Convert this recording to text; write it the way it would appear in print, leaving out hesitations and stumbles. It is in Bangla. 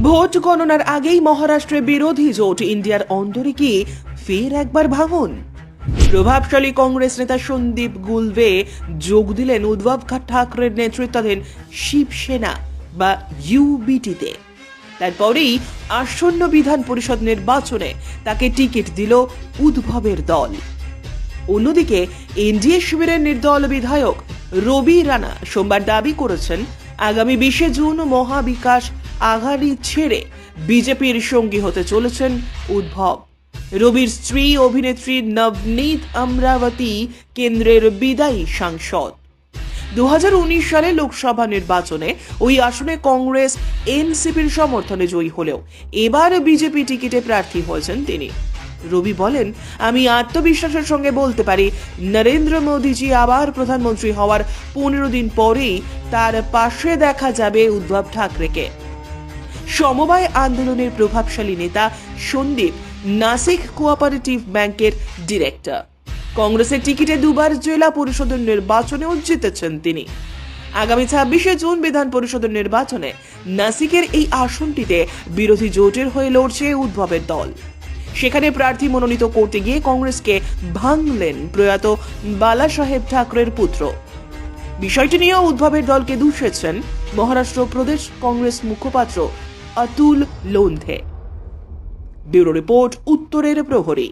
ভোট গণনার আগেই মহারাষ্ট্রে বিরোধী জোট ইন্ডিয়ার অন্তরে কি ফের একবার ভাঙন? প্রভাবশালী কংগ্রেস নেতা সন্দীপ গুলবে যোগ দিলেন উদ্ধব ঠাকরের নেতৃত্বাধীন শিবসেনা বা ইউবিটিতে। তারপরেই আসন্ন বিধান পরিষদ নির্বাচনে তাকে টিকিট দিল উদ্ধবের দল। অন্যদিকে এনডিএ শিবিরের নির্দল বিধায়ক রবি রানা সোমবার দাবি করেছেন আগামী 20 জুন মহাবিকাশ আঘাড়ি ছেড়ে বিজেপির সঙ্গী হতে চলেছেন উদ্ধব। রবির স্ত্রী অভিনেত্রী নবনীত অমরাবতী কেন্দ্রের বিদায়ী সাংসদ। 2019 সালে লোকসভা নির্বাচনে ওই আসনে কংগ্রেস এনসিপির সমর্থনে জয়ী হলেও এবার বিজেপি টিকিটে প্রার্থী হয়েছেন তিনি। রবি বলেন, আমি আত্মবিশ্বাসের সঙ্গে বলতে পারি নরেন্দ্র মোদীজি আবার প্রধানমন্ত্রী হওয়ার 15 দিন পরেই তার পাশে দেখা যাবে উদ্ধব ঠাকরেকে। সমবায় আন্দোলনের প্রভাবশালী নেতা সন্দীপ নাসিক কোঅপারেটিভ ব্যাংকের ডিরেক্টর। কংগ্রেসের টিকিটে দুবার জেলা পরিষদের নির্বাচনেও জিতেছেন তিনি। আগামী 26 জুন বিধান পরিষদের নির্বাচনে নাসিকের এই আসনটিতে বিরোধী জোটের হয়ে লড়ছে উদ্ধবের দল। সেখানে প্রার্থী মনোনীত করতে গিয়ে কংগ্রেসকে ভাঙলেন প্রয়াত বালা সাহেব ঠাকরের পুত্র। বিষয়টি নিয়ে উদ্ধবের দলকে দুষেছেন মহারাষ্ট্র প্রদেশ কংগ্রেস মুখপাত্র অতুল লোন্ধে। ব্যুরো রিপোর্ট, উত্তরের প্রহরী।